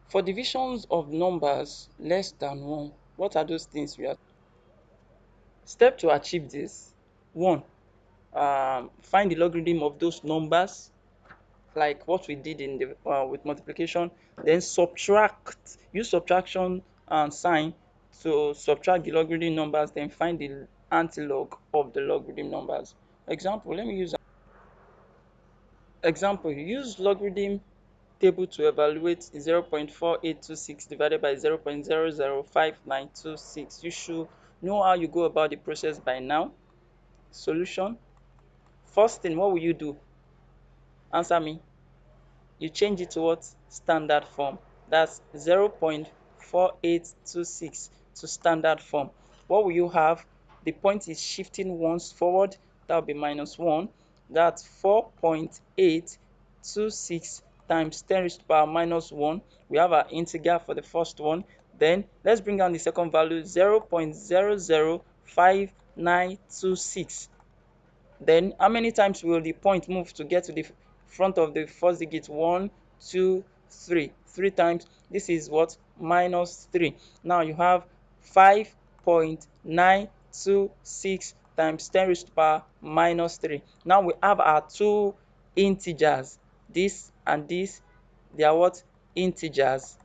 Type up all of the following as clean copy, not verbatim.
For divisions of numbers less than 1, what are those things we are? Step to achieve this: 1, find the logarithm of those numbers, like what we did in the with multiplication. Then subtract, use subtraction and sign to subtract the logarithm numbers, then find the antilog of the logarithm numbers. Example, let me use example. Use logarithm table to evaluate 0.4826 divided by 0.005926. You should know how you go about the process by now. Solution: first thing, what will you do? Answer me. You change it to what? Standard form. That's 0.4826 to standard form. What will you have? The point is shifting once forward. That will be -1. That's 4.826 times 10 raised to the power -1. We have our integer for the first one. Then let's bring down the second value, 0.005926. Then how many times will the point move to get to the front of the first digit? 1, 2, 3. 3 times. This is what? -3. Now you have 5.926 times 10 raised to the power -3. Now we have our two integers. This and this, they are what? Integers.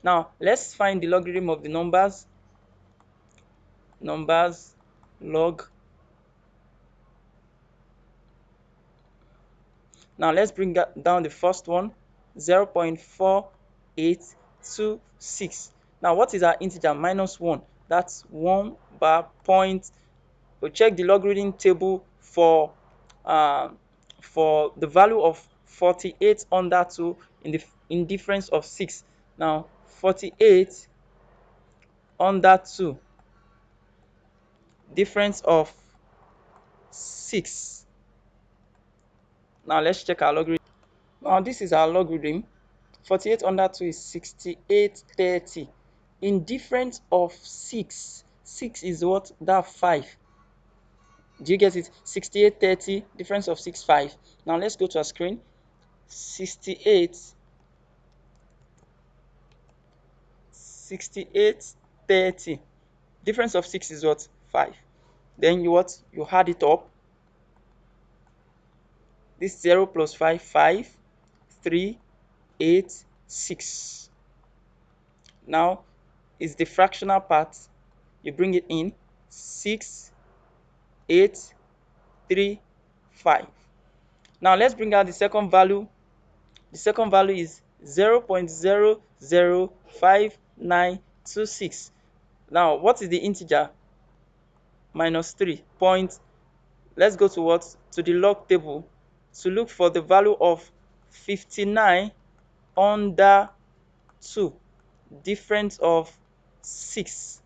Now let's find the logarithm of the numbers. Numbers log. Now let's bring down the first one, 0.4826. Now what is our integer? -1. That's 1 bar point. We'll check the logarithm table for the value of 48 under 2 in difference of 6. Now 48 under 2, difference of 6. Now let's check our logarithm. Now this is our logarithm. 48 under 2 is 6830. In difference of 6, 6 is what? That 5. Do you get it? 6830, difference of 6, 5. Now let's go to our screen. 6830. Difference of 6 is what? 5. Then you what? You add it up. This 0 plus 5, 5, 3, 8, 6. Now is the fractional part. You bring it in. 6, 8, 3, 5. Now let's bring out the second value. The second value is 0.005926. Now what is the integer? -3. Point. Let's go to what? To the log table to look for the value of 59 under 2, difference of 6.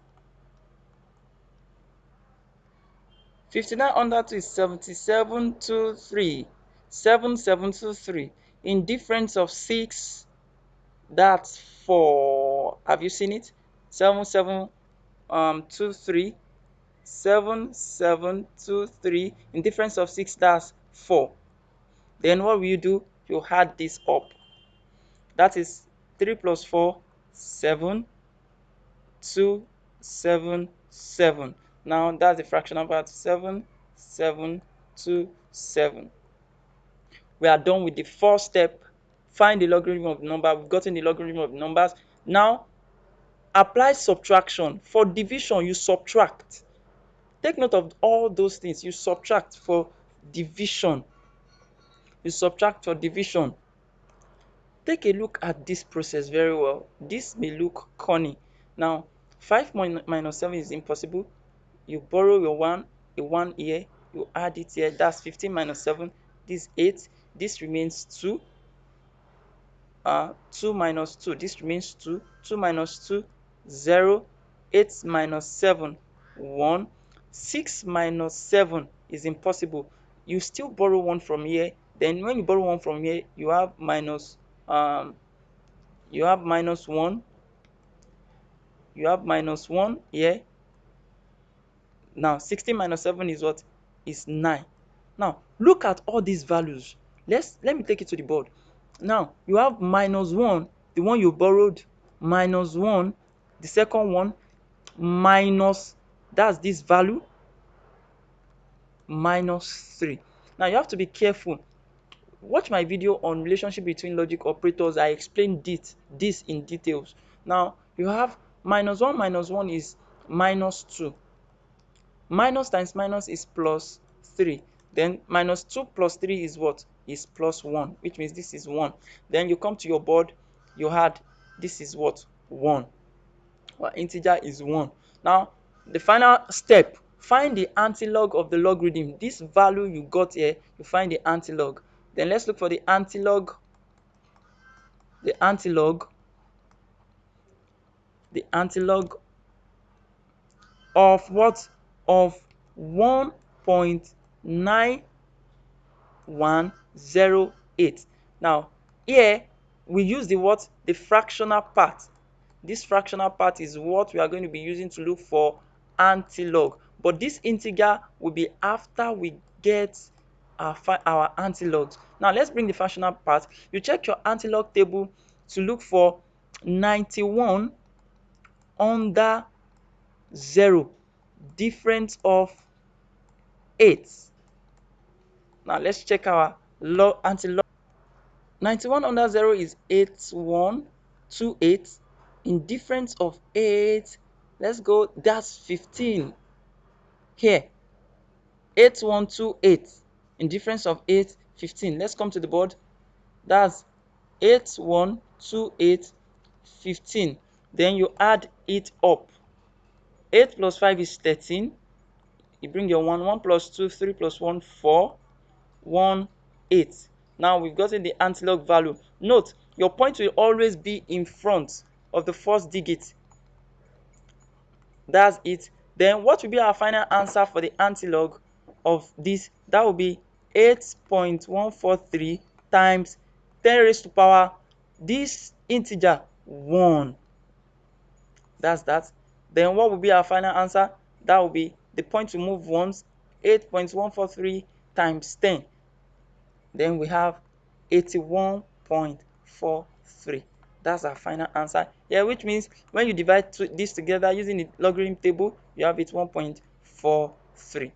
59 under 2 is 7723. 7723. In difference of 6, that's 4. Have you seen it? 7723. 7723. In difference of 6, that's 4. Then what will you do? You add this up. That is 3 plus 4, 7, 2, 7, 7. Now that's the fractional part. 7, 7, 2, 7. We are done with the first step. Find the logarithm of the number. We've gotten the logarithm of the numbers. Now apply subtraction. For division, you subtract. Take note of all those things. You subtract for division. You subtract for division. Take a look at this process very well. This may look corny. Now 5 minus 7 is impossible. You borrow your 1, a 1 here, you add it here. That's 15 minus 7. This 8. This remains 2. 2 minus 2. This remains 2. 2 minus 2, 0. 8 minus 7, 1. 6 minus 7 is impossible. You still borrow 1 from here. Then when you borrow 1 from here, you have minus 1. You have minus 1 here. Now 16 minus 7 is what? Is 9. Now look at all these values. Let me take it to the board. Now you have minus 1, the one you borrowed, minus 1, the second one, minus, that's this value, minus 3. Now you have to be careful. Watch my video on relationship between logic operators. I explained this in details. Now you have minus 1 is minus 2. Minus times minus is plus 3. Then minus 2 plus 3 is what? Is plus 1, which means this is 1. Then you come to your board, you had, this is what? 1. Our integer is 1. Now, the final step, find the antilog of the logarithm. This value you got here, you find the antilog. Then let's look for the antilog. The antilog of what? Of 1.9108. Now, here we use the what? The fractional part. This fractional part is what we are going to be using to look for antilog. But this integer will be after we get our antilogs. Now let's bring the fractional part. You check your antilog table to look for 91 under 0, difference of 8. Now let's check our antilog. 91 under 0 is 8128. In difference of 8, let's go, that's 15. Here, 8128. In difference of 8, 15. Let's come to the board. That's 8128, 15. Then you add it up. 8 plus 5 is 13. You bring your 1. 1 plus 2, 3 plus 1, 4. 1, 8. Now we've gotten the antilog value. Note, your point will always be in front of the first digit. That's it. Then what will be our final answer for the antilog of this? That will be 8.143 times 10 raised to power this integer 1. That's that. Then what will be our final answer? That will be, the point will move once, 8.143 times 10. Then we have 81.43. That's our final answer. Yeah, which means when you divide this together using the logarithm table, you have it 1.43.